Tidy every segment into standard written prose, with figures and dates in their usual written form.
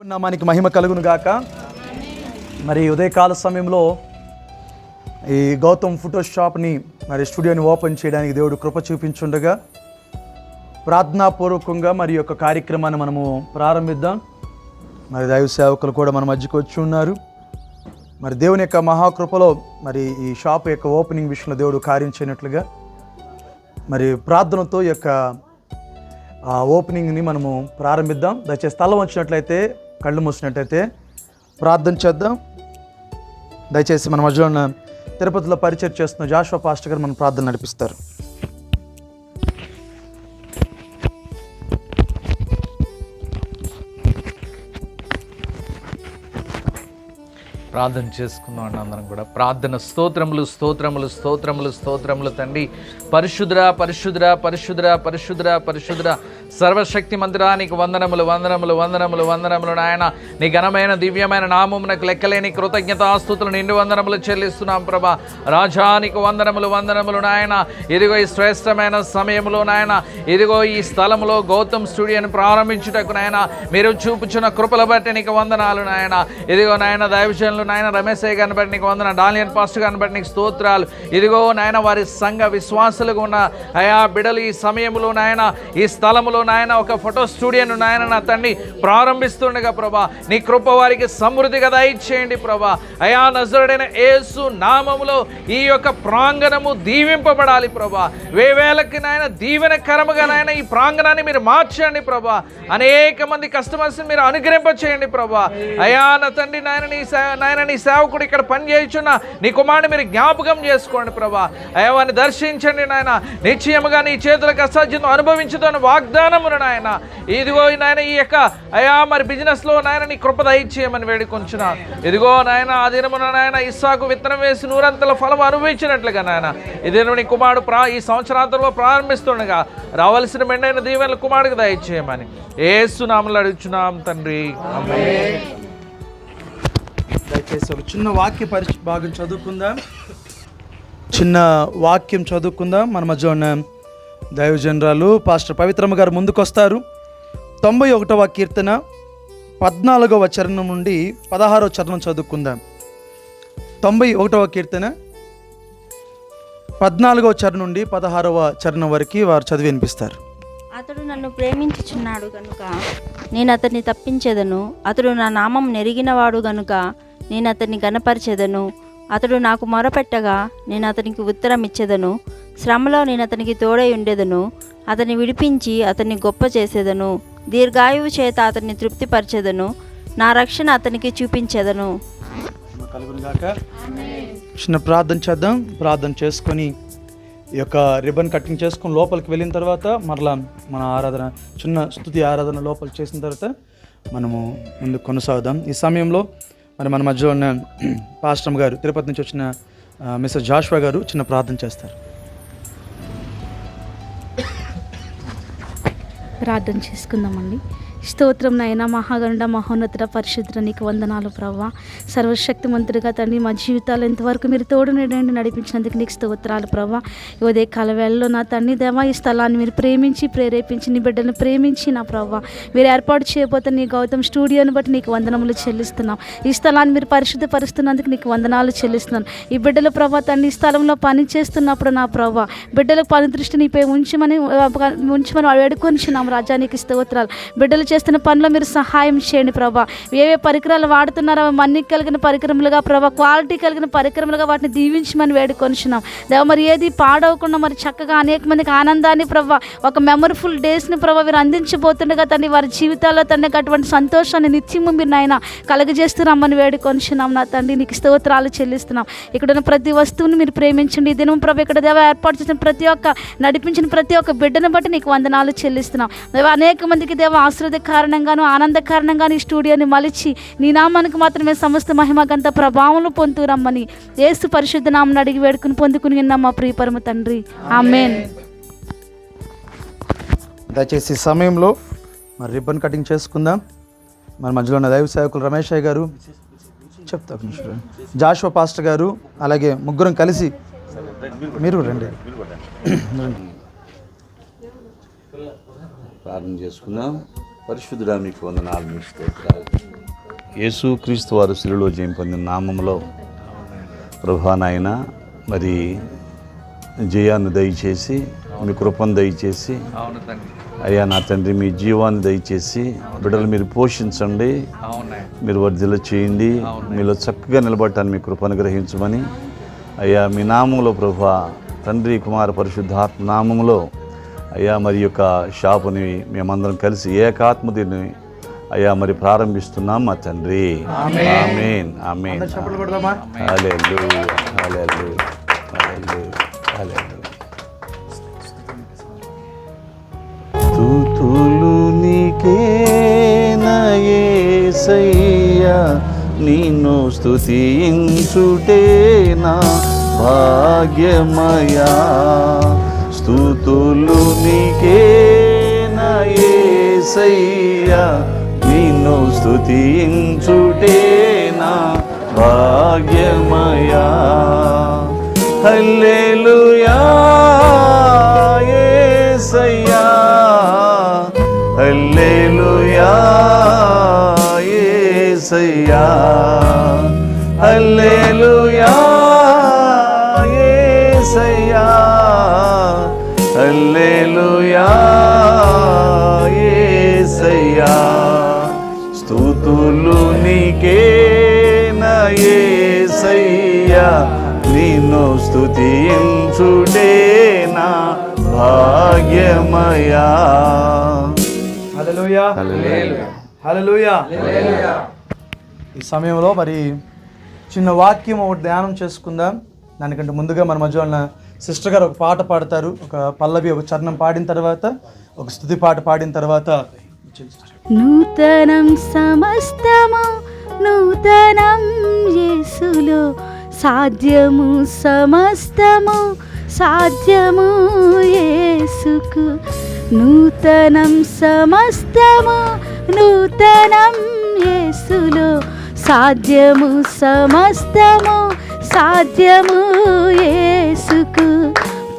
నామానికి మహిమ కలుగును గాక. మరి ఉదయకాల సమయంలో ఈ గౌతమ్ ఫోటో షాప్ని మరి స్టూడియోని ఓపెన్ చేయడానికి దేవుడు కృప చూపించుండగా ప్రార్థనాపూర్వకంగా మరి యొక్క కార్యక్రమాన్ని మనము ప్రారంభిద్దాం. మరి దైవ సేవకులు కూడా మన మధ్యకు వచ్చి ఉన్నారు. మరి దేవుని యొక్క మహాకృపలో మరి ఈ షాప్ యొక్క ఓపెనింగ్ విషయంలో దేవుడు కార్యం చేయనట్లుగా మరి ప్రార్థనతో ఈ యొక్క ఓపెనింగ్ని మనము ప్రారంభిద్దాం. దయచేసి స్థలం వచ్చినట్లయితే కళ్ళు మూసినట్లయితే ప్రార్థన చేద్దాం. దయచేసి మన మధ్యలో ఉన్న తిరుపతిలో పరిచయం చేస్తున్న జాషువా పాస్టర్ గారు మన ప్రార్థన నడిపిస్తారు. ప్రార్థన చేసుకుందాం అండి. అందరం కూడా ప్రార్థన. స్తోత్రములు స్తోత్రములు స్తోత్రములు స్తోత్రములు తండ్రి, పరిశుద్ర పరిశుద్ర పరిశుద్ర పరిశుద్ర పరిశుద్ర సర్వశక్తి మందిరానికి వందనములు వందనములు వందనములు వందనములు నాయన. నీ ఘనమైన దివ్యమైన నామమునకు లెక్కలేని కృతజ్ఞతాస్తుతులు నిండు వందనములు చెల్లిస్తున్నాం ప్రభా. రాజానికి వందనములు వందనములు నాయన. ఇదిగో ఈ శ్రేష్టమైన సమయంలో నాయన, ఇదిగో ఈ స్థలంలో గౌతమ్ స్టూడియోని ప్రారంభించుటకు నాయన మీరు చూపుచున్న కృపల బట్టి నీకు వందనాలు నాయన. ఇదిగో నాయన దైవజనులు నాయన రమేశ్ గారిని బట్టి నీకు వందన, డాలియన్ పాస్టర్ గారిని బట్టి నీకు స్తోత్రాలు. ఇదిగో నాయన వారి సంఘ విశ్వాసులుగా ఉన్న అయా బిడలు ఈ సమయంలో నాయన ఈ స్థలంలో నాయన ఒక ఫోటో స్టూడియోను నాయన నా తండ్రి ప్రారంభిస్తుండగా ప్రభా నీ కృప వారికి సమృద్ధిగా దయచేయండి ప్రభా. అయా నజరుడైన యేసు నామములో ఈ యొక్క ప్రాంగణము దీవింపబడాలి ప్రభా. వేవేలకి నాయన దీవెనకరముగా నాయన ఈ ప్రాంగణాన్ని మీరు మార్చండి ప్రభా. అనేక మంది కస్టమర్స్ని మీరు అనుగ్రహింప చేయండి ప్రభా. అయా నా తండ్రి నాయన నీ సేవకుడు ఇక్కడ పని చేయుచున్న నీ కుమారుని మీరు జ్ఞాపకం చేసుకోండి ప్రభా. అయా వారిని దర్శించండి నాయన. నిశ్చయముగా నీ చేతులకు అసాధ్యం అనుభవించుతాను వాగ్దానమును నాయన. ఇదిగో నాయన ఈ యొక్క అయా మరి బిజినెస్లో నాయన నీ కృప దయచేయమని వేడుకొంచున్నా. ఇదిగో నాయన ఆ దినమున నాయన ఇస్సాకు విత్తనం వేసి నూరంతల ఫలం అనుభవించినట్లుగా నాయన ఈ దినం నీ కుమారుడు ఈ సంవత్సరాంతంలో ప్రారంభిస్తుండగా రావాల్సిన మెండైన దీవెనల కుమారుడికి దయచేయమని యేసు నామములో అడుగుచున్నాం తండ్రి, ఆమేన్. దయచేసి ఒక చిన్న వాక్య భాగం చదువుకుందాం. చిన్న వాక్యం చదువుకుందాం. మన మధ్య ఉన్న దైవజనరాలు పాస్టర్ పవిత్రమ్మ గారు ముందుకొస్తారు. 91వ కీర్తన 14వ చరణం నుండి 16వ చరణం చదువుకుందాం. 91వ కీర్తన 14వ చరణం నుండి 16వ చరణం వరకు వారు చదివి వినిపిస్తారు. అతడు నన్ను ప్రేమించుచున్నాడు గనుక నేను అతన్ని తప్పించెదను. అతడు నా నామం నెరిగినవాడు గనుక నేను అతన్ని గనపరిచెదను. అతడు నాకు మొరపెట్టగా నేను అతనికి ఉత్తరం ఇచ్చేదను. శ్రమలో నేను అతనికి తోడై ఉండేదను. అతన్ని విడిపించి అతన్ని గొప్ప చేసేదను. దీర్ఘాయువు చేత అతన్ని తృప్తిపరచెదను. నా రక్షణ అతనికి చూపించెదను. చిన్న ప్రార్థన చేద్దాం. ప్రార్థన చేసుకొని ఈ యొక్క రిబన్ కటింగ్ చేసుకొని లోపలికి వెళ్ళిన తర్వాత మరలా మన ఆరాధన చిన్న స్తుతి ఆరాధన లోపల చేసిన తర్వాత మనము ముందుకు కొనసాగుదాం. ఈ సమయంలో మరి మన మధ్యలో ఉన్న పాస్టర్ గారు తిరుపతి నుంచి వచ్చిన మిస్టర్ జాషువా గారు చిన్న ప్రార్థన చేస్తారు. ప్రార్థన చేసుకుందామండి. స్తోత్రం నాయన, మహాగణుడ మహోన్నతుడ పరిశుద్ధుడ నీకు వందనాలు ప్రభా. సర్వశక్తిమంతుడిగా తండ్రి మా జీవితాలు ఎంతవరకు మీరు తోడు నడిపించినందుకు నీకు స్తోత్రాలు ప్రభా. ఉదయ కాలవేళలో నా తండ్రి దేవా ఈ స్థలాన్ని మీరు ప్రేమించి నీ బిడ్డలను ప్రేమించి నా ప్రభా మీరు ఏర్పాటు చేయబోతున్న నీ గౌతమ్ స్టూడియోని బట్టి నీకు వందనములు చెల్లిస్తున్నాం. ఈ స్థలాన్ని మీరు పరిశుద్ధపరుస్తున్నందుకు నీకు వందనాలు చెల్లిస్తున్నాను. ఈ బిడ్డల ప్రభా తండ్రి ఈ స్థలంలో పని చేస్తున్నప్పుడు నా ప్రభా బిడ్డలకు పని దృష్టి నీపై ఉంచమని వేడుకొనిచున్నాం రాజా. నీకు స్తోత్రాలు. బిడ్డలు చేస్తున్న పనిలో మీరు సహాయం చేయండి ప్రభా. ఏవే పరికరాలు వాడుతున్నారో అవి మన్నిక కలిగిన పరికరములుగా ప్రభా, క్వాలిటీ కలిగిన పరికరములుగా వాటిని దీవించమని వేడుకొనిచున్నాం దేవ. మరి ఏది పాడవకుండా మరి చక్కగా అనేక మందికి ఆనందాన్ని ప్రభా ఒక మెమొరఫుల్ డేస్ని ప్రభా మీరు అందించబోతుండగా తండ్రి వారి జీవితాల్లో తండ్రి అటువంటి సంతోషాన్ని నిత్యము మీరు నాయన కలుగజేస్తూ రమ్మని వేడుకొనిచున్నాం నా తండ్రి. నీకు స్తోత్రాలు చెల్లిస్తున్నాం. ఇక్కడ ఉన్న ప్రతి వస్తువుని మీరు ప్రేమించండి. ఈ దినం ప్రభా ఇక్కడ దేవ ఏర్పాటు చేసిన నడిపించిన ప్రతి ఒక్క బిడ్డను బట్టి నీకు వందనాలు చెల్లిస్తున్నాం దేవ. అనేక మందికి దేవ ఆశీర్వాద కారణంగాను ఆనంద కారణంగాను ఈ స్టూడియోని మలిచి నీ నామానికి మాత్రమే సమస్త మహిమగంత ప్రభావం పొందుతూ రమ్మని యేసు పరిశుద్ధ నామమున అడిగి వేడుకుని పొందుకుని విన్నాం మా ప్రియ పరమ తండ్రి, ఆమేన్. దయచేసి సమయంలో మరి రిబ్బన్ కటింగ్ చేసుకుందాం. మన మధ్యలో ఉన్న దైవ సేవకులు రమేష్ గారు చెప్తా, జాషువా పాస్టర్ గారు, అలాగే ముగ్గురం కలిసి మీరు రండి. ప్రార్థన చేసుకుందాం. పరిశుద్ధుడా మీకు వందనాలు, మీ స్తోత్రాలు. యేసు క్రీస్తు వారు శిలువలో జయం పొందిన నామంలో ప్రభువా నాయన మరి జయాన్ని దయచేసి, మీ కృపను దయచేసి, అవును తండ్రి, అయ్యా నా తండ్రి మీ జీవాన్ని దయచేసి బిడ్డలు మీరు పోషించండి, అవునాయన, మీరు వర్ధిల్ల చేయండి, మీలో చక్కగా నిలబడటాన్ని మీ కృపను గ్రహించమని అయ్యా మీ నామంలో ప్రభువా తండ్రి కుమార పరిశుద్ధాత్మ నామంలో అయ్యా మరి యొక్క షాపుని మేమందరం కలిసి ఏకాత్మ దీన్ని అయ్యా మరి ప్రారంభిస్తున్నాం మా తండ్రి. ఆమేన్ ఆమేన్. చప్పట్లు కొడదామా? హల్లెలూయా హల్లెలూయా హల్లెలూయా హల్లెలూయా. స్తుతులు నీకే నా యేసయ్యా, నిన్ను స్తుతించుటే నా భాగ్యమయా. స్తుతులు నీకే నా యేసయ్యా, నిన్ను స్తుతించుటే నా భాగ్యమయా. హల్లెలూయా యేసయ్యా, హల్లెలూయా యేసయ్యా, హల్లెలూయా యేసయ్యా, హల్లెలూయా యేసయ్యా. స్తుతులు నీకే నా యేసయ్యా, నిన్ను స్తుతించుటే నా భాగ్యమయా. హల్లెలూయా హల్లెలూయా. ఈ సమయంలో మరి చిన్న వాక్యం ఒకటి ధ్యానం చేసుకుందాం. దానికంటే ముందుగా మన మధ్య ఉన్న సిస్టర్ గారు ఒక పాట పాడతారు. ఒక పల్లవి, ఒక చరణం పాడిన తర్వాత ఒక స్తుతి పాట పాడిన తర్వాత నూతనం సమస్తము నూతనం యేసులో సాధ్యము, సమస్తము సాధ్యము యేసుకు. నూతనం సమస్తము నూతనం యేసులో సాధ్యము, సమస్తము సాధ్యము యేసుకు.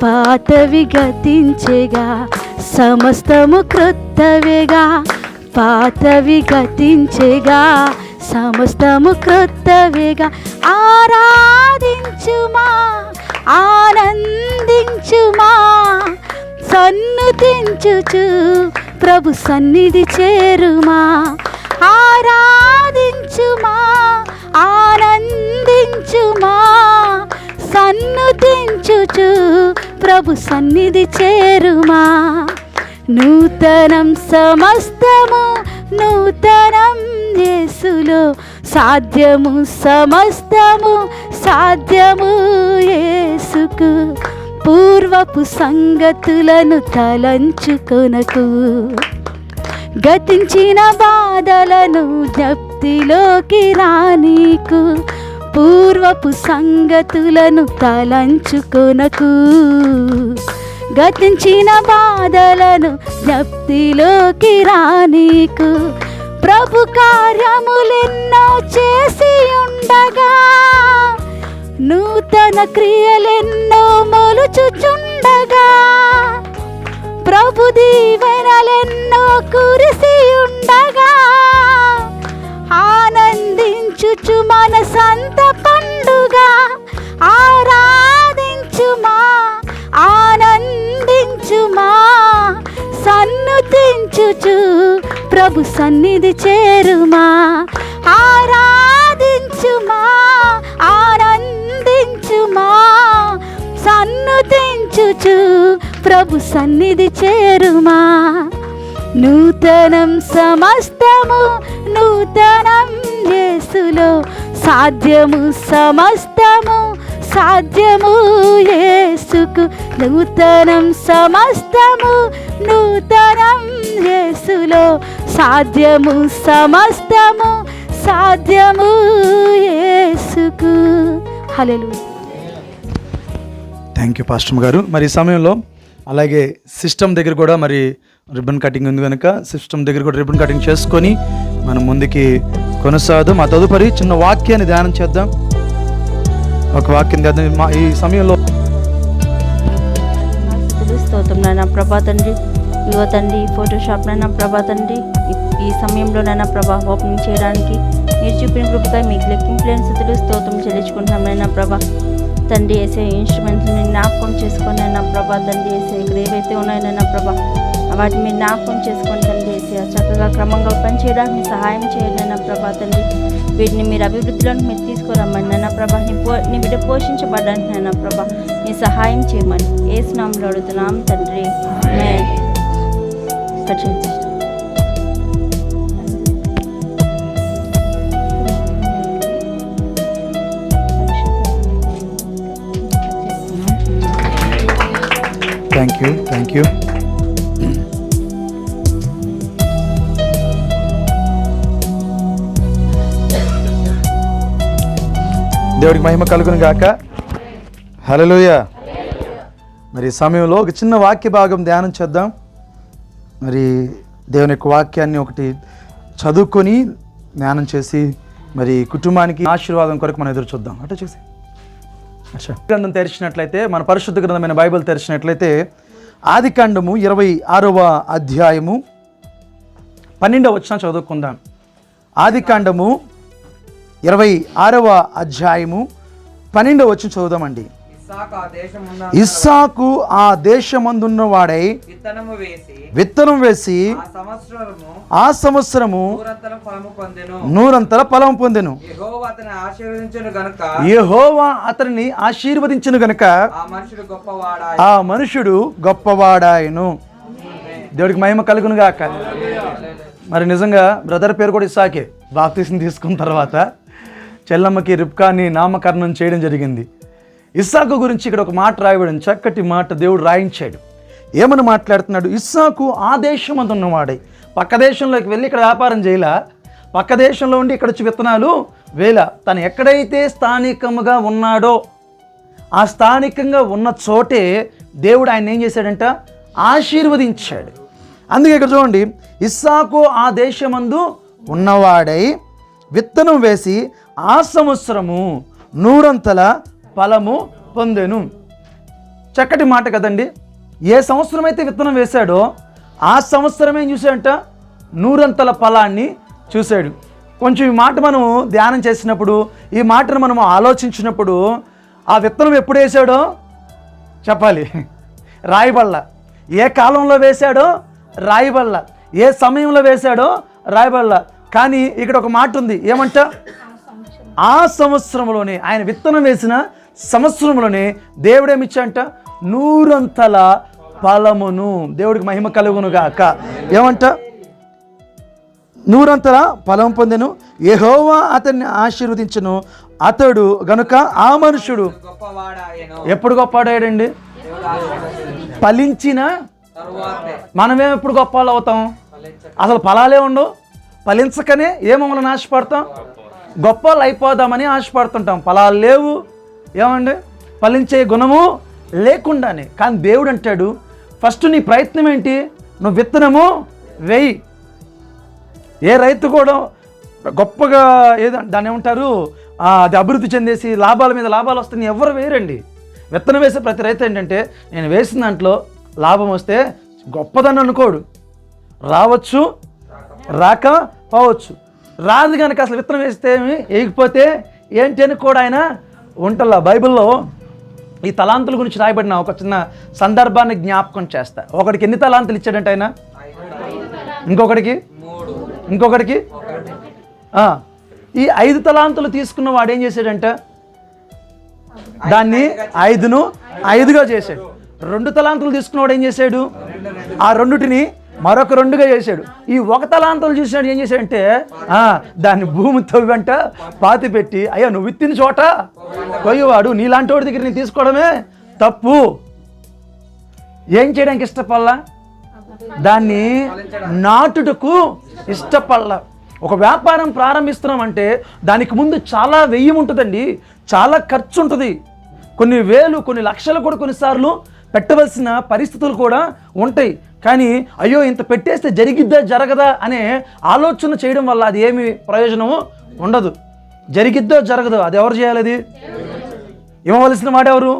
పాతవి గతించెగా సమస్తము క్రొత్తవిగా, పాతవి గతించెగా సమస్తము క్రొత్తవిగా. ఆరాధించుమా ఆనందించుమా, సన్నుతించుచు ప్రభు సన్నిధి చేరుమా. ఆరాధించుమా ఆనందించుమా, సన్నుతించుచు ప్రభు సన్నిధి చేరుమా. నూతనం సమస్తము నూతనం యేసులో సాధ్యము, సమస్తము సాధ్యము యేసుకు. పూర్వపు సంగతులను తలంచుకొనకు, గతించిన బాధలను జ్ఞప్తిలోకి రానీకు. పూర్వపు సంగతులను తలంచుకొనకు, గతించిన బాధలను జ్ఞప్తిలోకి రానీకు. ప్రభు కార్యములెన్నో చేసి ఉండగా, నూతన క్రియలెన్నో మొలుచుచుండగా, ప్రభు దీవెనలెన్నో కురిసి ఉండగా, ఆనందించుచు మనసంత పండుగ. ఆరాధించుమా ఆనందించుమా, సన్నుతించుచు ప్రభు సన్నిధి చేరుమా. ఆరాధించుమా ఆనందించుమా, సన్నుతించుచు ప్రభు సన్నిధి చేరుమా. నూతనం సమస్తము నూతనం యేసులో సాధ్యము, సమస్తము సాధ్యము యేసుకు. నూతనం సమస్తము నూతనం యేసులో సాధ్యము, సమస్తము సాధ్యము యేసుకు. హల్లెలూయా. థ్యాంక్ యూ పాస్టర్ గారు. మరి ఈ సమయంలో అలాగే సిస్టమ్ దగ్గర కూడా మరి రిబ్బన్ కటింగ్ ఉంది కనుక సిస్టమ్ దగ్గర కూడా రిబ్బన్ కటింగ్ చేసుకొని మనం ముందుకి కొనసాగుదాం. ఆ తదుపరి చిన్న వాక్యాన్ని ధ్యానం చేద్దాం. ఒక వాక్యం ధ్యానం ఈ సమయంలో. స్తోత్రం నాయన ప్రభా తండ్రి, ఇగో తండ్రి ఫోటోషాప్నైనా ప్రభా తండ్రి ఈ సమయంలోనైనా ప్రభా ఓపెనింగ్ చేయడానికి మీరు చూపిన కృపకై మీకు లెక్కింపులేని స్థితులు స్తోత్రం చెల్లించుకుంటున్నామైనా ప్రభా తండ్రి వేసే ఇన్స్ట్రుమెంట్స్ని జ్ఞాపకం చేసుకునైనా ప్రభా తండ్రి వేసే ఇక్కడ ఏవైతే ఉన్నాయనైనా ప్రభా వాటిని మీరు జ్ఞాపకం చేసుకొని తండ్రి వేసి చక్కగా క్రమంగా పనిచేయడానికి మీరు సహాయం చేయండి ప్రభా తండ్రి వీటిని మీరు అభివృద్ధిలోకి మీరు తీసుకురమ్మని నైనా ప్రభా నీ బిడ్డ పోషించబడ్డానికి నైనా ప్రభా మీ సహాయం చేయమని యేసు నామములో అడుగుతున్నాం తండ్రి ఆమేన్. Thank you. దేవుడికి మహిమ కలుగును గాక. హల్లెలూయా. మరి ఈ సమయంలో ఒక చిన్న వాక్య భాగం ధ్యానం చేద్దాం. మరి దేవుని యొక్క వాక్యాన్ని ఒకటి చదువుకొని ధ్యానం చేసి మరి కుటుంబానికి ఆశీర్వాదం కొరకు మనం ఎదురు చూద్దాం. అట్లా చేసి గ్రంథం తెరిచినట్లయితే, మన పరిశుద్ధ గ్రంథమైన బైబిల్ తెరిచినట్లయితే ఆదికాండము 26వ అధ్యాయము 12వ వచనం చదువుకుందాం. ఆదికాండము 26వ అధ్యాయము 12వ వచనం చదువుదామండి. ఇస్సాకు ఆ దేశమందున్న వాడై విత్తనం వేసి ఆ సంవత్సరము నూరంతల ఫలము పొందెను. యెహోవా అతనిని ఆశీర్వదించును గనుక ఆ మనుషుడు గొప్పవాడాయను. దేవుడికి మహిమ కలుగును గాక. మరి నిజంగా బ్రదర్ పేరు కూడా ఇస్సాకే. బాప్తిసం తీసుకున్న తర్వాత చెల్లమ్మకి రిబ్కాని నామకరణం చేయడం జరిగింది. ఇస్సాకు గురించి ఇక్కడ ఒక మాట రాయబడింది, చక్కటి మాట దేవుడు రాయించాడు. ఏమని మాట్లాడుతున్నాడు? ఇస్సాకు ఆ దేశమందు ఉన్నవాడై, పక్క దేశంలోకి వెళ్ళి ఇక్కడ వ్యాపారం చేయలా, పక్క దేశంలో ఉండి ఇక్కడ వచ్చి విత్తనాలు వేలా. తను ఎక్కడైతే స్థానికంగా ఉన్నాడో ఆ స్థానికంగా ఉన్న చోటే దేవుడు ఆయన ఏం చేశాడంట? ఆశీర్వదించాడు. అందుకే ఇక్కడ చూడండి, ఇస్సాకు ఆ దేశమందు ఉన్నవాడై విత్తనం వేసి ఆ సంవత్సరము నూరంతల ఫలము పొందెను. చక్కటి మాట కదండి. ఏ సంవత్సరం అయితే విత్తనం వేశాడో ఆ సంవత్సరం ఏం చూశాడంట? నూరంతల ఫలాన్ని చూశాడు. కొంచెం ఈ మాట మనం ధ్యానం చేసినప్పుడు, ఈ మాటను మనం ఆలోచించినప్పుడు, ఆ విత్తనం ఎప్పుడు వేశాడో చెప్పాలి, రాయబల్ల. ఏ కాలంలో వేశాడో రాయబల్ల, ఏ సమయంలో వేశాడో రాయబల్ల. కానీ ఇక్కడ ఒక మాట ఉంది, ఏమంట? ఆ సంవత్సరంలోనే, ఆయన విత్తనం వేసిన సంవత్సరంలోనే దేవుడేమిచ్చాంట? నూరంతల ఫలమును. దేవుడికి మహిమ కలుగును గాక. ఏమంట? నూరంతల ఫలం పొందెను. యెహోవా అతన్ని ఆశీర్వదించును. అతడు గనుక ఆ మనుషుడు ఎప్పుడు గొప్పవాడాడండి? ఫలించిన మనమేం ఎప్పుడు గొప్ప వాళ్ళు అవుతాం? అసలు ఫలాలే ఉండవు. ఫలించకనే ఏమమ్మలను ఆశపడతాం? గొప్ప వాళ్ళు అయిపోదామని ఆశపడుతుంటాం. ఫలాలు లేవు, ఏమండి, ఫలించే గుణము లేకుండానే. కానీ దేవుడు అంటాడు, ఫస్ట్ నీ ప్రయత్నం ఏంటి? నువ్వు విత్తనము వేయి. ఏ రైతు కూడా గొప్పగా దాన్ని ఏమంటారు, అది అభివృద్ధి చెందేసి లాభాల మీద లాభాలు వస్తాయని ఎవరు వేయరండి. విత్తనం వేసే ప్రతి రైతు ఏంటంటే, నేను వేసిన దాంట్లో లాభం వస్తే గొప్పదని అనుకోడు. రావచ్చు, రాక పోవచ్చు. రాదు కనుక అసలు విత్తనం వేస్తే వేయకపోతే ఏంటి అని కూడా ఆయన ఉంటల్లా. బైబిల్లో ఈ తలాంతుల గురించి రాయబడిన ఒక చిన్న సందర్భాన్ని జ్ఞాపకం చేస్తా. ఒకడికి ఎన్ని తలాంతులు ఇచ్చాడంటే ఆయన? ఇంకొకడికి ఈ 5 తలాంతులు తీసుకున్న వాడు ఏం చేశాడంట? దాన్ని 5ను 5గా చేశాడు. 2 తలాంతులు తీసుకున్నవాడు ఏం చేశాడు? ఆ 2టిని మరొక 2గా చేశాడు. ఈ 1 తలాంతులు చూసినాడు ఏం చేశాడంటే, దాన్ని భూమి తవ్వంట పాతి పెట్టి, అయ్యా నువ్వు విత్తిన చోట కొయ్యవాడు, నీలాంటి వాడి దగ్గర నేను తీసుకోవడమే తప్పు. ఏం చేయడానికి ఇష్టపడలా? దాన్ని నాటుటకు ఇష్టపడలా. ఒక వ్యాపారం ప్రారంభిస్తున్నామంటే దానికి ముందు చాలా వ్యయం ఉంటుందండి, చాలా ఖర్చు ఉంటుంది. కొన్ని వేలు, కొన్ని లక్షలు కూడా కొన్నిసార్లు పెట్టవలసిన పరిస్థితులు కూడా ఉంటాయి. కానీ అయ్యో ఇంత పెట్టేస్తే జరిగిద్దా జరగదా అనే ఆలోచన చేయడం వల్ల అది ఏమి ప్రయోజనము ఉండదు. జరిగిద్దో జరగదో అది ఎవరు చేయాలి? అది ఇవ్వవలసిన వాడెవరు?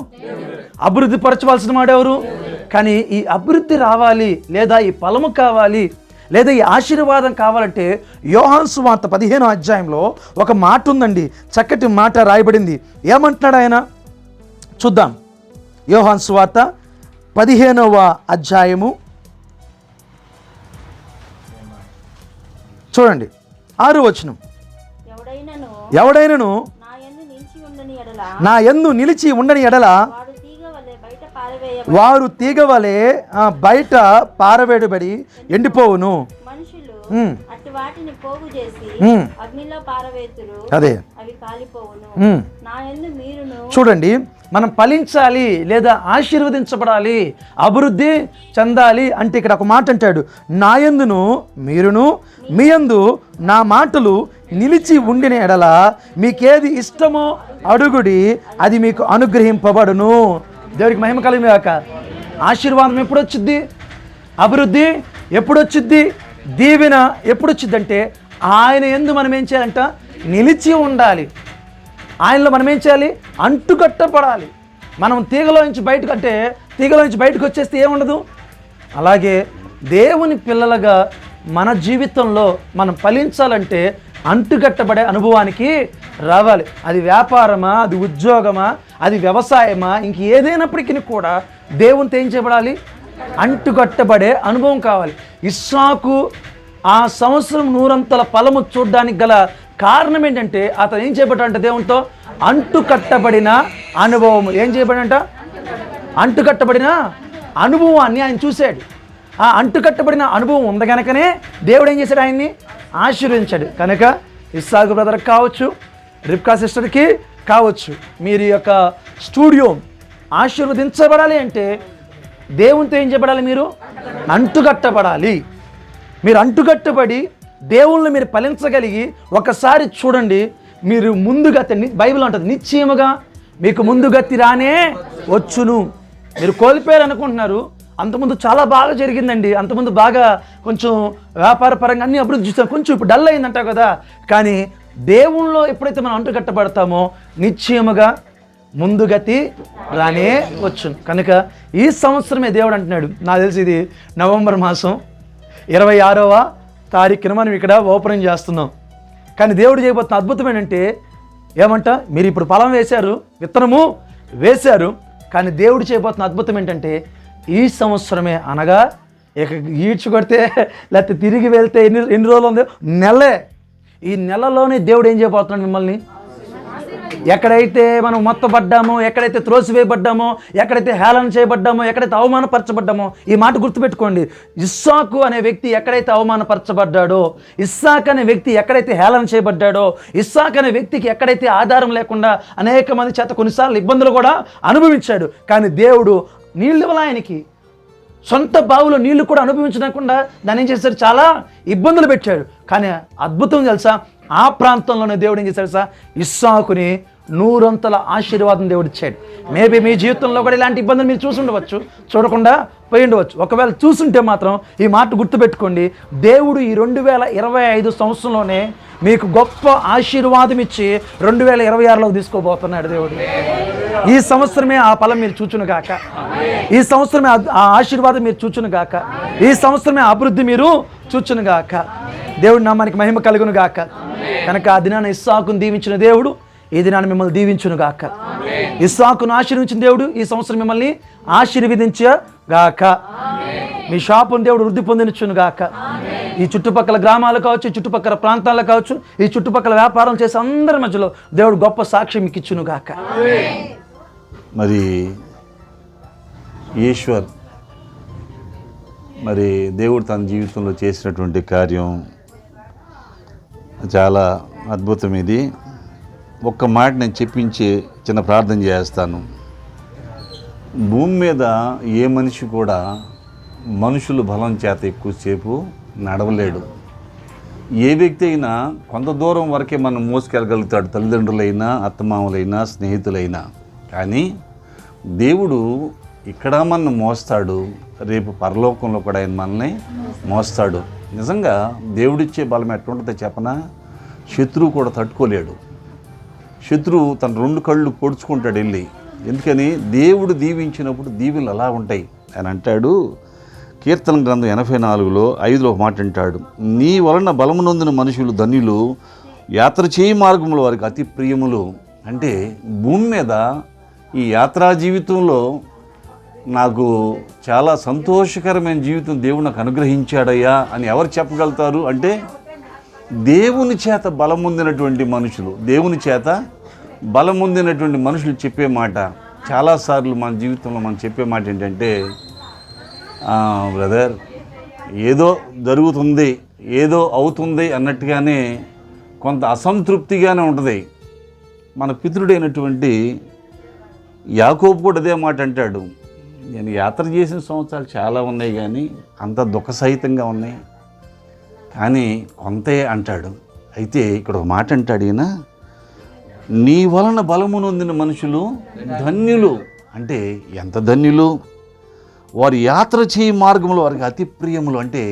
అభివృద్ధి పరచవలసిన వాడెవరు? కానీ ఈ అభివృద్ధి రావాలి, లేదా ఈ ఫలము కావాలి, లేదా ఈ ఆశీర్వాదం కావాలంటే యోహాను సువార్త 15వ అధ్యాయంలో ఒక మాట ఉందండి, చక్కటి మాట రాయబడింది. ఏమంటున్నాడు ఆయన? చూద్దాం. యోహాను సువార్త 15వ అధ్యాయము చూడండి, 6వ వచనం. ఎవడైనను నా యందు నిలిచి ఉండని ఎడల వారు తీగ వలె బయట పారవేయబడి ఎండిపోవును. అదే చూడండి, మనం ఫలించాలి లేదా ఆశీర్వదించబడాలి, అభివృద్ధి చెందాలి అంటే ఇక్కడ ఒక మాట అంటాడు, నా యందును మీరును మీ యందు నా మాటలు నిలిచి ఉండిన ఎడల మీకేది ఇష్టమో అడుగుడి, అది మీకు అనుగ్రహింపబడును. దేవుడికి మహిమ కలిగిన గాక. ఆశీర్వాదం ఎప్పుడు వచ్చింది? అభివృద్ధి ఎప్పుడు వచ్చింది? దీవెన ఎప్పుడు వచ్చింది అంటే ఆయన యందు మనం ఏం చేయాలంట? నిలిచి ఉండాలి. ఆయనలో మనం ఏం చేయాలి? అంటుకట్టబడాలి. మనం తీగలో నుంచి బయటకు వచ్చేస్తే ఏముండదు. అలాగే దేవుని పిల్లలుగా మన జీవితంలో మనం ఫలించాలంటే అంటుకట్టబడే అనుభవానికి రావాలి. అది వ్యాపారమా, అది ఉద్యోగమా, అది వ్యవసాయమా, ఇంక ఏదైనప్పటికీ కూడా దేవునితో ఏం చేయబడాలి? అంటుకట్టబడే అనుభవం కావాలి. ఇస్సాకు ఆ సంవత్సరం 100 ఫలము చూడడానికి గల కారణం ఏంటంటే అతను ఏం చేయబడ్డాడంట? దేవునితో అంటుకట్టబడిన అనుభవం. ఏం చేయబడంట? అంటుకట్టబడిన అనుభవాన్ని ఆయన చూశాడు. ఆ అంటుకట్టబడిన అనుభవం ఉంది కనుకనే దేవుడు ఏం చేశాడు? ఆయన్ని ఆశీర్వదించాడు. కనుక ఇస్సాకు బ్రదర్కి కావచ్చు, రిబ్కా సిస్టర్కి కావచ్చు, మీరు యొక్క స్టూడియో ఆశీర్వదించబడాలి అంటే దేవునితో ఏం చేయబడాలి? మీరు అంటుకట్టబడాలి. మీరు అంటుకట్టబడి దేవుళ్ళు మీరు ఫలించగలిగి ఒకసారి చూడండి, మీరు ముందుగతి, బైబిల్ అంటుంది నిశ్చయముగా మీకు ముందుగతి రానే వచ్చును. మీరు కోల్పోయారు అనుకుంటున్నారు, అంతకుముందు చాలా బాగా జరిగిందండి, అంతకుముందు బాగా కొంచెం వ్యాపార పరంగా అన్ని అభివృద్ధి చూస్తాం, కొంచెం ఇప్పుడు డల్ అయిందంటావు కదా. కానీ దేవుళ్ళలో ఎప్పుడైతే మనం అంటుకట్టబడతామో నిశ్చయముగా ముందుగతి రానే వచ్చును. కనుక ఈ సంవత్సరమే దేవుడు అంటున్నాడు, నాకు తెలిసి ఇది నవంబర్ మాసం 26వ తారీఖున మనం ఇక్కడ ఓపెనింగ్ చేస్తున్నాం. కానీ దేవుడు చేయబోతున్న అద్భుతం ఏంటంటే ఏమంట? మీరు ఇప్పుడు ఫలం వేశారు, విత్తనము వేశారు, కానీ దేవుడు చేయబోతున్న అద్భుతం ఏంటంటే ఈ సంవత్సరమే, అనగా ఇక ఈడ్చుకొడితే లేకపోతే తిరిగి వెళ్తే ఎన్ని రోజులు ఉంది? నెలే. ఈ నెలలోనే దేవుడు ఏం చేయబోతున్నాడు? మిమ్మల్ని ఎక్కడైతే మనం మొత్తపడ్డామో, ఎక్కడైతే త్రోసివేయబడ్డామో, ఎక్కడైతే హేళన చేయబడ్డామో, ఎక్కడైతే అవమానపరచబడ్డామో, ఈ మాట గుర్తుపెట్టుకోండి. ఇస్సాకు అనే వ్యక్తి ఎక్కడైతే అవమానపరచబడ్డాడో, ఇస్సాకు అనే వ్యక్తి ఎక్కడైతే హేళన చేయబడ్డాడో, ఇస్సాకు అనే వ్యక్తికి ఎక్కడైతే ఆధారం లేకుండా అనేక మంది చేత కొన్నిసార్లు ఇబ్బందులు కూడా అనుభవించాడు. కానీ దేవుడు నీళ్ళు ఇవ్వాలి ఆయనకి, సొంత బావులో నీళ్లు కూడా అనుభవించకుండా దాన్ని ఏం చేశాడు? చాలా ఇబ్బందులు పెట్టాడు. కానీ అద్భుతం తెలుసా, ఆ ప్రాంతంలోనే దేవుడు ఏం చేశాడు సార్? ఇస్సాకుని 100 ఆశీర్వాదం దేవుడు ఇచ్చాడు. మేబీ మీ జీవితంలో కూడా ఇలాంటి ఇబ్బందులు మీరు చూసి ఉండవచ్చు, చూడకుండా పోయి ఉండవచ్చు. ఒకవేళ చూసుంటే మాత్రం ఈ మాట గుర్తుపెట్టుకోండి, దేవుడు ఈ 2025 సంవత్సరంలోనే మీకు గొప్ప ఆశీర్వాదం ఇచ్చి 2026లోకి తీసుకోబోతున్నాడు దేవుడు. ఈ సంవత్సరమే ఆ ఫలం మీరు చూచును గాక, ఈ సంవత్సరమే ఆ ఆశీర్వాదం మీరు చూచును గాక, ఈ సంవత్సరమే అభివృద్ధి మీరు చూచును గాక. దేవుడు నామానికి మహిమ కలుగును గాక. కనుక ఆ దినాన్ని ఇస్సాకును దీవించిన దేవుడు ఈ దినాన్ని మిమ్మల్ని దీవించును గాక. ఇస్సాకును ఆశీర్వించిన దేవుడు ఈ సంవత్సరం మిమ్మల్ని ఆశీర్వదించగాక. మీ షాపును దేవుడు వృద్ధి పొందించును గాక. ఈ చుట్టుపక్కల గ్రామాలు కావచ్చు, ఈ చుట్టుపక్కల ప్రాంతాలు కావచ్చు, ఈ చుట్టుపక్కల వ్యాపారం చేసే అందరి మధ్యలో దేవుడు గొప్ప సాక్ష్యం మీకు ఇచ్చును గాక. మరి ఈశ్వర్ మరి దేవుడు తన జీవితంలో చేసినటువంటి కార్యం చాలా అద్భుతం. ఇది ఒక్క మాట నేను చెప్పించి చిన్న ప్రార్థన చేస్తాను. భూమి మీద ఏ మనిషి కూడా మనుషులు బలం చేత ఎక్కువసేపు నడవలేడు. ఏ వ్యక్తి అయినా కొంత దూరం వరకే మనం మోసుకెళ్ళగలుగుతాడు, తల్లిదండ్రులైనా, అత్తమామలైనా, స్నేహితులైనా. కానీ దేవుడు ఇక్కడ మనల్ని మోస్తాడు, రేపు పరలోకంలో కూడా ఆయన మనల్ని మోస్తాడు. నిజంగా దేవుడిచ్చే బలం ఎట్లుంటుందో చెప్పనా? శత్రువు కూడా తట్టుకోలేడు. శత్రువు తన 2 కళ్ళు పొడుచుకుంటాడు వెళ్ళి. ఎందుకని? దేవుడు దీవించినప్పుడు దీవెనలు అలా ఉంటాయి. ఆయన అంటాడు, కీర్తన గ్రంథం 84లో 5లో ఒక మాట అంటాడు, నీ వలన బలము నొందిన మనుషులు ధన్యులు, యాత్ర చేయి మార్గంలో వారికి అతి ప్రియములు. అంటే భూమి మీద ఈ యాత్రా జీవితంలో నాకు చాలా సంతోషకరమైన జీవితం దేవుడు నాకు అనుగ్రహించాడయ్యా అని ఎవరు చెప్పగలుగుతారు అంటే దేవుని చేత బలమొందినటువంటి మనుషులు. దేవుని చేత బలమొందినటువంటి మనుషులు చెప్పే మాట. చాలాసార్లు మన జీవితంలో మనం చెప్పే మాట ఏంటంటే, బ్రదర్ ఏదో జరుగుతుంది, ఏదో అవుతుంది అన్నట్టుగానే కొంత అసంతృప్తిగానే ఉంటుంది. మన పితృడైనటువంటి యాకోబు కూడా అదే మాట అంటాడు, నేను యాత్ర చేసిన సంవత్సరాలు చాలా ఉన్నాయి కానీ అంత దుఃఖసహితంగా ఉన్నాయి, కానీ కొంతే అంటాడు. అయితే ఇక్కడ ఒక మాట అంటాడు ఈయన, నీ వలన బలము నొందిన మనుషులు ధన్యులు. అంటే ఎంత ధన్యులు, వారి యాత్ర చేయి మార్గంలో వారికి అతి ప్రియములు. అంటే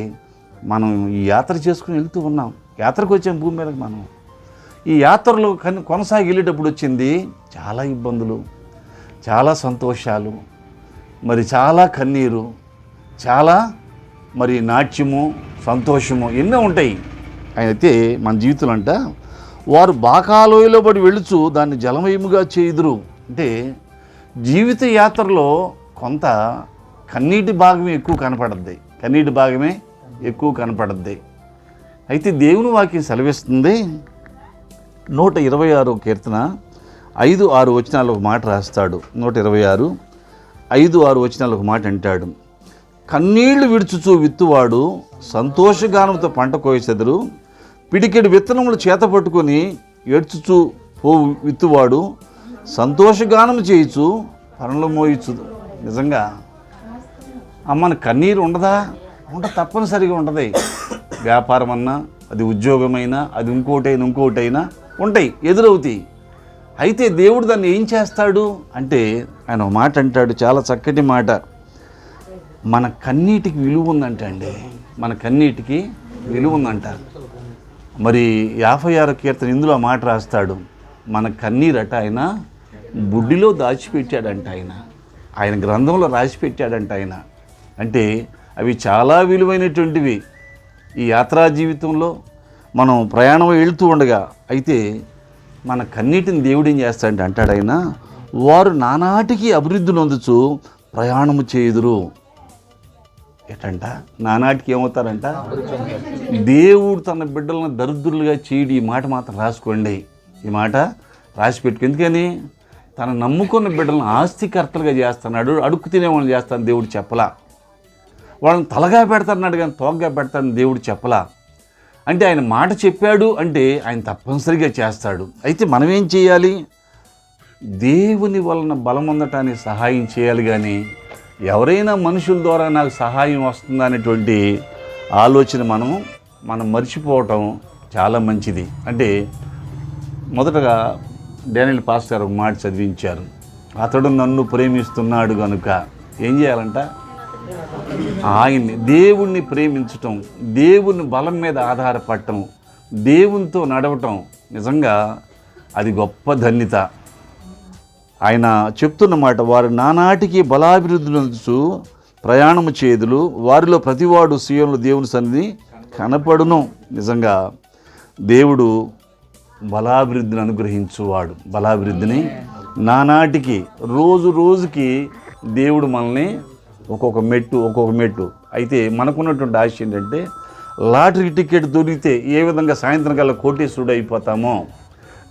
మనం ఈ యాత్ర చేసుకుని వెళ్తూ ఉన్నాం, యాత్రకు వచ్చాం భూమి మీదకి. మనం ఈ యాత్రలో కొనసాగి వెళ్ళేటప్పుడు వచ్చింది చాలా ఇబ్బందులు, చాలా సంతోషాలు, మరి చాలా కన్నీరు, చాలా మరి నాట్యము, సంతోషము ఎన్నో ఉంటాయి. అయితే మన జీవితంలో అంట వారు బాకాలోయలో పడి వెళుచు దాన్ని జలమయముగా చేయుదురు. అంటే జీవిత యాత్రలో కొంత కన్నీటి భాగమే ఎక్కువ కనపడద్ది, కన్నీటి భాగమే ఎక్కువ కనపడద్ది. అయితే దేవుని వాక్యం సెలవిస్తుంది, 126వ కీర్తన 5-6 వచనాలు ఒక మాట రాస్తాడు. 126 5-6 వచనాలు ఒక మాట అంటాడు, కన్నీళ్లు విడుచుచూ విత్తువాడు సంతోషగానంతో పంట కోయచెదరు, పిడికెడు విత్తనములు చేత పట్టుకొని ఏడ్చుచూ విత్తువాడు సంతోషగానం చేయుచు పనులు మోయిచు. నిజంగా అమ్మని కన్నీరు ఉండదా? తప్పనిసరిగా ఉంటుంది. వ్యాపారం అన్నా, అది ఉద్యోగమైనా, అది ఇంకోటైనా ఉంటాయి, ఎదురవుతాయి. అయితే దేవుడు దాన్ని ఏం చేస్తాడు అంటే ఆయన ఒక మాట అంటాడు, చాలా చక్కటి మాట, మన కన్నీటికి విలువ ఉందంట అండి, మన కన్నీటికి విలువ ఉందంట. మరి 56వ కీర్తన ఇందులో ఆ మాట రాస్తాడు, మన కన్నీరట ఆయన బుడ్డిలో దాచిపెట్టాడంట, ఆయన గ్రంథంలో రాసిపెట్టాడంట ఆయన. అంటే అవి చాలా విలువైనటువంటివి ఈ యాత్రా జీవితంలో మనం ప్రయాణం వెళ్తూ ఉండగా. అయితే మన కన్నీటిని దేవుడు ఏం చేస్తాడంటే అంటాడు ఆయన, వారు నానాటికి అభివృద్ధి నొందుచు ప్రయాణము చేయుదురు. ఎటంట నానాటికి ఏమవుతారంట? దేవుడు తన బిడ్డలను దరిద్రులుగా చేయడు. ఈ మాట మాత్రం రాసుకోండి, ఈ మాట రాసి పెట్టుకు. ఎందుకని? తను నమ్ముకున్న బిడ్డలను ఆస్తికర్తలుగా చేస్తున్నాడు, అడుక్కు తినేవాళ్ళని చేస్తాను దేవుడు చెప్పలా. వాళ్ళని తలగా పెడతాడు కానీ తోగ్గా పెడతాడని దేవుడు చెప్పలా. అంటే ఆయన మాట చెప్పాడు అంటే ఆయన తప్పనిసరిగా చేస్తాడు. అయితే మనం ఏం చేయాలి? దేవుని వలన బలం పొందటానికి సహాయం చేయాలి. కానీ ఎవరైనా మనుషుల ద్వారా నాకు సహాయం వస్తుందా అనేటువంటి ఆలోచన మనం మర్చిపోవటం చాలా మంచిది. అంటే మొదటగా డానియల్ పాస్టర్ గారు ఒక మాట చదివించారు, అతడు నన్ను ప్రేమిస్తున్నాడు కనుక ఏం చేయాలంట? ఆయన్ని, దేవుణ్ణి ప్రేమించటం, దేవుని బలం మీద ఆధారపడటం, దేవునితో నడవటం నిజంగా అది గొప్ప ధన్యత. ఆయన చెప్తున్నమాట, వారు నానాటికి బలాభివృద్ధి నొందుచు ప్రయాణము చేదులు, వారిలో ప్రతివాడు సీయోనులో దేవుని సన్నిధి కనపడును. నిజంగా దేవుడు బలాభివృద్ధిని అనుగ్రహించువాడు. బలాభివృద్ధిని నానాటికి రోజుకి దేవుడు మనల్ని ఒక్కొక్క మెట్టు. అయితే మనకున్నటువంటి ఆశ ఏంటంటే లాటరీ టికెట్ దొరికితే ఏ విధంగా సాయంత్రం కల్లా కోటీశ్వరుడు అయిపోతామో,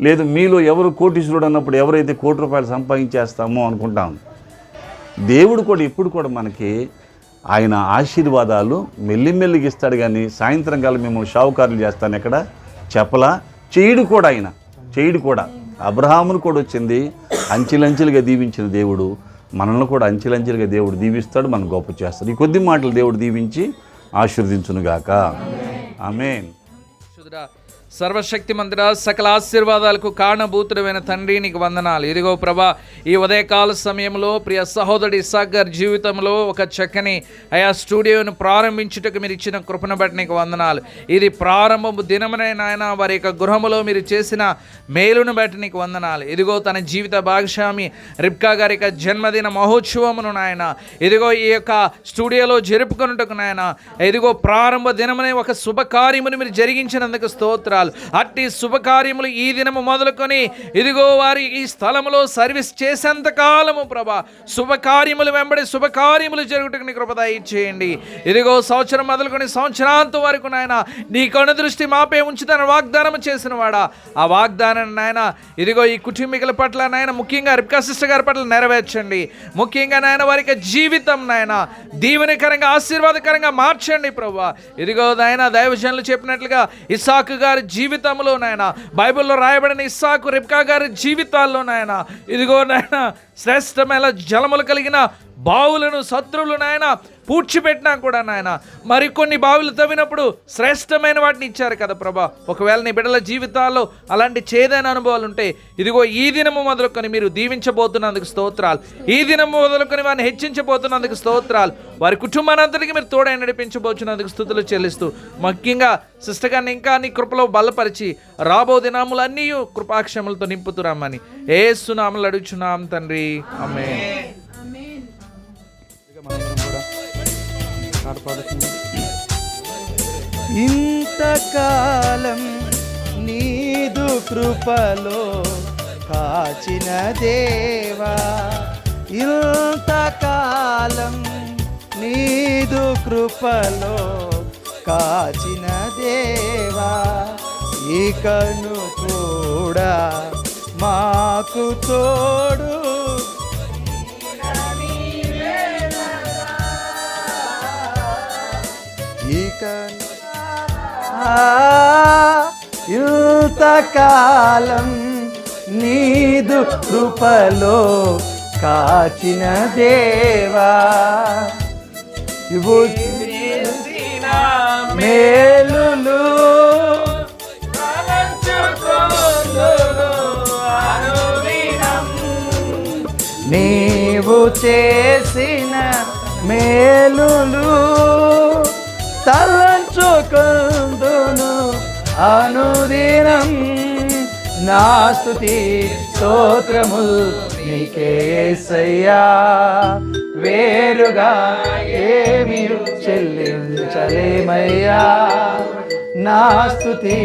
లేదు మీలో ఎవరు కోటీశ్వరుడు అన్నప్పుడు ఎవరైతే ₹1,00,00,000 సంపాదించేస్తామో అనుకుంటాం. దేవుడు కూడా ఎప్పుడు కూడా మనకి ఆయన ఆశీర్వాదాలు మెల్లిమెల్లిగా ఇస్తాడు. కానీ సాయంత్రం కల్లా మేము షావుకారులు చేస్తాను ఎక్కడ చెప్పలా. చేయడు కూడా. అబ్రహామును కూడా వచ్చింది, అంచెలంచెలుగా దీవించిన దేవుడు మనల్ని కూడా అంచెలంచెలుగా దేవుడు దీవిస్తాడు, మనం గొప్ప చేస్తాడు. ఈ కొద్ది మాటలు దేవుడు దీవించి ఆశీర్వదించునుగాక. ఆమేన్. సర్వశక్తి మంత్ర సకల ఆశీర్వాదాలకు కారణభూతుడమైన తండ్రి నీకు వందనాలు. ఇదిగో ప్రభా, ఈ ఉదయకాల సమయంలో ప్రియ సహోదరుడు ఇస్సాక్ గారి జీవితంలో ఒక చక్కని స్టూడియోను ప్రారంభించుటకు మీరు ఇచ్చిన కృపను బట్టి నీకు వందనాలు. ఇది ప్రారంభము దినమునే నాయన, వారి యొక్క గృహములో మీరు చేసిన మేలును బట్టి నీకు వందనాలు. ఇదిగో తన జీవిత భాగస్వామి రిబ్కా గారి యొక్క జన్మదిన మహోత్సవమును నాయన, ఇదిగో ఈ యొక్క స్టూడియోలో జరుపుకున్నట్టుకు నాయన, ఇదిగో ప్రారంభ దినమునే ఒక శుభకార్యమును మీరు జరిగించినందుకు స్తోత్రాలు. అట్టి శుభకార్యములు ఈ దినము మొదలుకొని ఇదిగో వారి ఈ స్థలములో సర్వీస్ చేసేంత కాలము ప్రభా, శుభకార్యములు వెంబడి శుభకార్యములు జరుగుటకు నీ కృప దయచేయండి. ఇదిగో సంవత్సరం మొదలుకొని సంవత్సరాంతం వరకు నాయన నీ కను దృష్టి మాపై ఉంచుతాను వాగ్దానం చేసిన వాడా, ఆ వాగ్దానాన్ని నాయన ఇదిగో ఈ కుటుంబీకుల పట్ల నాయన, ముఖ్యంగా రిబ్కా సిస్టర్ గారి పట్ల నెరవేర్చండి. ముఖ్యంగా నాయన వారికి జీవితం నాయన దీవెనకరంగా ఆశీర్వాదకరంగా మార్చండి ప్రభా. ఇదిగో నాయన దైవజనులు చెప్పినట్లుగా ఇస్సాకు గారి జీవితంలో నాయన, బైబిల్లో రాయబడిన ఇస్సాకు రిబ్కా గారి జీవితాల్లో నాయన, ఇదిగో నాయన శ్రేష్టమైన జలములు కలిగిన బావులను శత్రువులు నాయన పూడ్చిపెట్టినా కూడా నాయన, మరికొన్ని బావులు తవ్వినప్పుడు శ్రేష్టమైన వాటిని ఇచ్చారు కదా ప్రభా. ఒకవేళ నీ బిడ్డల జీవితాల్లో అలాంటి చేదైన అనుభవాలు ఉంటే ఇదిగో ఈ దినము మొదలుకొని మీరు దీవించబోతున్నందుకు స్తోత్రాలు. ఈ దినము మొదలుకొని వారిని హెచ్చించబోతున్నందుకు స్తోత్రాలు. వారి కుటుంబానంతటికి మీరు తోడై నడిపించబోతున్నందుకు స్తుతులు చెల్లిస్తూ, ముఖ్యంగా సిస్టర్ గారిని ఇంకా నీ కృపలో బలపరిచి రాబో దినాములన్నీ కృపాక్షములతో నింపుతురామని యేసు నామములో అడుగుచున్నాం తండ్రి, ఆమేన్. ఇంతకాలం నీదు కృపలో కాచిన దేవా, ఇంతకాలం నీదు కృపలో కాచిన దేవా, ఇకను కూడా మాకు తోడు ఇంతకాలం నీదు కృపలో కాచిన దేవా, మేలులు నీవు చేసిన మేలులు తలంచుకుందును అనుదినం, నా స్తుతి స్తోత్రముల్ నీకే యేసయ్యా, వేరుగా ఏమీ చెల్లించలేమయ్యా, నా స్తుతి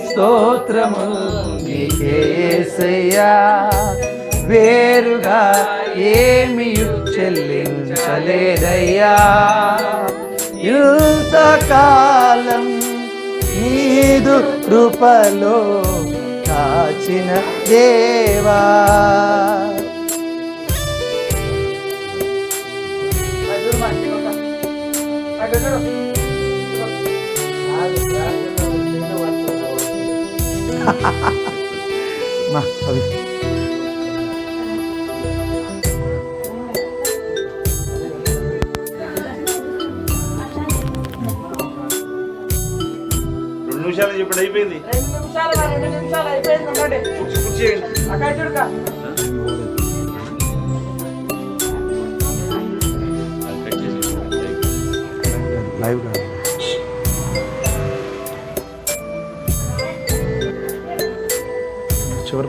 స్తోత్రముల్ నీకే యేసయ్యా, వేరుగా ఏమీ చెల్లించలేదయ్యా. ఇంతకాలం నీదు కృపలో కాచిన దేవా, ఇప్పుడు అయిపోయింది. లైవ్ చివరి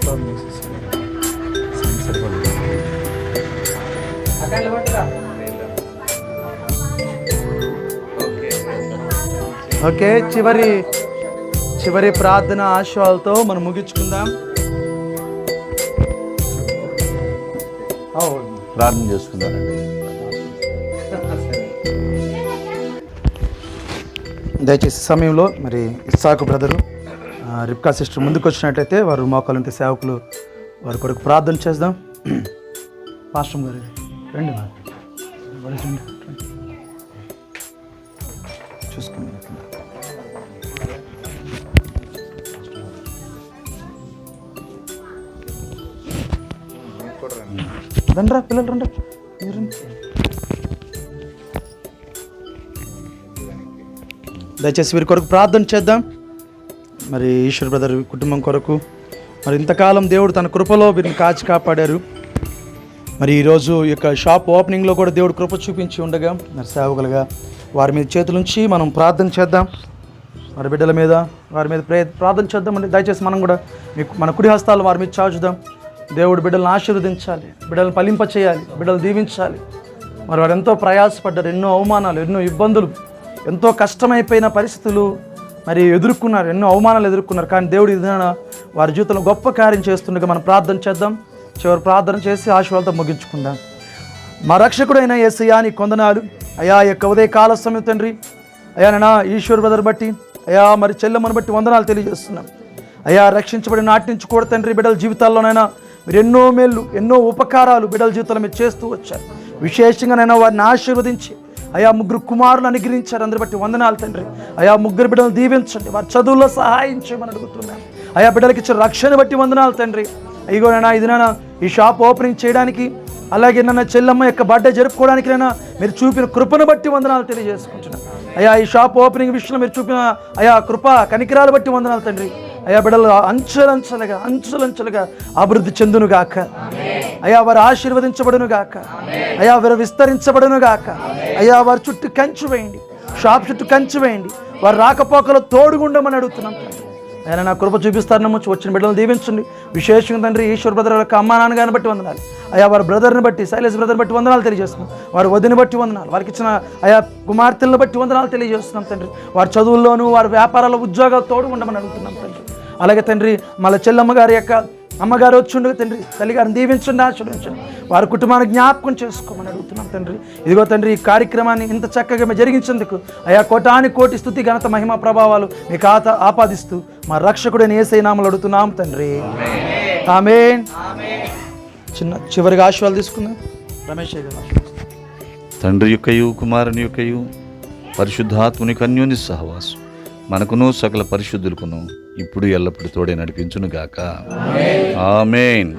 ఓకే, చివరి ప్రార్థన ఆశయాలతో మనం ముగించుకుందాం. ప్రార్థన చేసుకుందానండి. దయచేసి సమయంలో మరి ఇస్సాకు బ్రదరు రిబ్కా సిస్టర్ ముందుకు వచ్చినట్లయితే వారు మోకాలుంటే సేవకులు వారి కొరకు ప్రార్థన చేద్దాం. పాస్టర్ గారు రండి, చూసుకుందాం. రండ్రా పిల్లలు, రండి మీరు. దయచేసి వీరి కొరకు ప్రార్థన చేద్దాం. మరి ఈశ్వర్ బ్రదర్ కుటుంబం కొరకు మరి ఇంతకాలం దేవుడు తన కృపలో వీరిని కాచి కాపాడారు. మరి ఈరోజు ఈ యొక్క షాప్ ఓపెనింగ్లో కూడా దేవుడు కృప చూపించి ఉండగా మరి సేవకులుగా వారి మీద చేతులుంచి మనం ప్రార్థన చేద్దాం. వారి బిడ్డల మీద వారి మీద ప్రార్థన చేద్దామండి. దయచేసి మనం కూడా మన కుడి హస్తాలు వారి మీద చాచుదాం. దేవుడు బిడ్డలను ఆశీర్వదించాలి, బిడ్డలను ఫలింప చేయాలి, బిడ్డలు దీవించాలి. మరి వారు ఎంతో ప్రయాసపడ్డారు, ఎన్నో అవమానాలు, ఎన్నో ఇబ్బందులు, ఎంతో కష్టమైపోయిన పరిస్థితులు మరి ఎదుర్కొన్నారు, ఎన్నో అవమానాలు ఎదుర్కొన్నారు. కానీ దేవుడు ఇదైనా వారి జీవితంలో గొప్ప కార్యం చేస్తుండగా మనం ప్రార్థన చేద్దాం. చివరి ప్రార్థన చేసి ఆశీర్వాదంతో ముగించుకుందాం. మా రక్షకుడైన యేసయ్యా నీకు వందనాలు అయ్యా. ఈ యొక్క ఉదయ కాల సమయం తండ్రి అయ్యా నా ఈశ్వర్ బ్రదర్ బట్టి అయ్యా మరి చెల్లెమ్మను బట్టి వందనాలు తెలియజేస్తున్నాం అయ్యా. రక్షించబడిన నాటి నుంచి కూడా తండ్రి బిడ్డల జీవితాల్లోనైనా మీరు ఎన్నో మేళ్ళు, ఎన్నో ఉపకారాలు బిడ్డల జీవితంలో మీరు చేస్తూ వచ్చారు. విశేషంగానైనా వారిని ఆశీర్వదించి అయా 3 కుమారులు అనుగ్రహించారు. అందరి బట్టి వందనాలు తండ్రి అయా. 3 బిడ్డలను దీవించండి, వారి చదువుల్లో సహాయం చేయమని అడుగుతున్నాను అయా. బిడ్డలకి ఇచ్చిన రక్షణ బట్టి వందనాలు తండ్రి. ఇదిగోనైనా ఇదినైనా ఈ షాప్ ఓపెనింగ్ చేయడానికి అలాగే నన్న చెల్లమ్మ యొక్క బర్త్డే జరుపుకోవడానికైనా మీరు చూపిన కృపను బట్టి వందనాలు తెలియజేసుకుంటున్నాను అయ్యా. ఈ షాప్ ఓపెనింగ్ విషయంలో మీరు చూపిన అయా కృప కనికరాలు బట్టి వందనాలు తండ్రి అయా. బిడ్డలు అంచెలంచెలుగా అభివృద్ధి చెందును గాక అయా. వారు ఆశీర్వదించబడును గాక అయా. వారు విస్తరించబడును గాక అయా. వారి చుట్టూ కంచు వేయండి, షాప్ చుట్టూ కంచు వేయండి. వారు రాకపోకలో తోడుగుండమని అడుగుతున్నాం తండ్రి. ఆయన నా కృప చూపిస్తారు నమ్మచ్చు. వచ్చిన బిడ్డలను దీవించండి. విశేషంగా తండ్రి ఈశ్వర్ బ్రదర్ యొక్క అమ్మా నాన్నగారిని బట్టి వందనాలు అయా. వారి బ్రదర్ని బట్టి శైలేష్ బ్రదర్ని బట్టి వందనాలు తెలియజేస్తున్నాం. వారి వదిని బట్టి వందనాలు, వారికి ఇచ్చిన అయా కుమార్తెలను బట్టి వందనాలు తెలియజేస్తున్నాం తండ్రి. వారి చదువుల్లోనూ వారి వ్యాపారాల ఉద్యోగాలు తోడు ఉండమని అడుగుతున్నాం తండ్రి. అలాగే తండ్రి మళ్ళీ చెల్లమ్మ గారి యొక్క అమ్మగారు వచ్చిండగా తండ్రి తల్లిగారిని దీవించండి, ఆశీర్వదించండి. వారి కుటుంబాన్ని జ్ఞాపకం చేసుకోమని అడుగుతున్నాం తండ్రి. ఇదిగో తండ్రి ఈ కార్యక్రమాన్ని ఇంత చక్కగా జరిగించేందుకు అయా కోటి స్తుతి ఘనత మహిమ ప్రభావాలు మీకు ఆపాదిస్తూ మా రక్షకుడైన యేసయ్య నామములో అడుగుతున్నాం తండ్రి. ఆమేన్. చివరిగా ఆశీర్వాదాలు తీసుకుందాం. రమేష్ గారు. తండ్రి యొక్కయు కుమారుని యొక్కయు పరిశుద్ధాత్ముని అన్యోన్య సహవాసం మనకును సకల పరిశుద్ధులకును ఇప్పుడు ఎల్లప్పుడు తోడే నడిపించును గాక. ఆమేన్.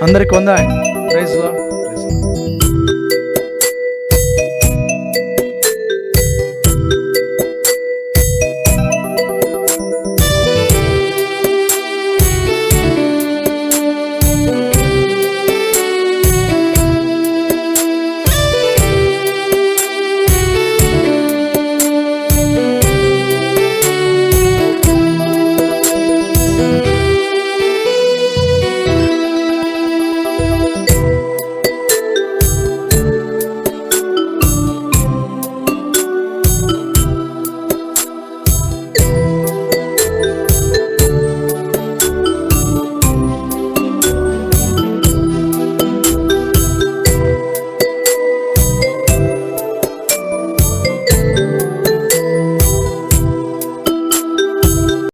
అందరికి వందనాలు. Praise lord.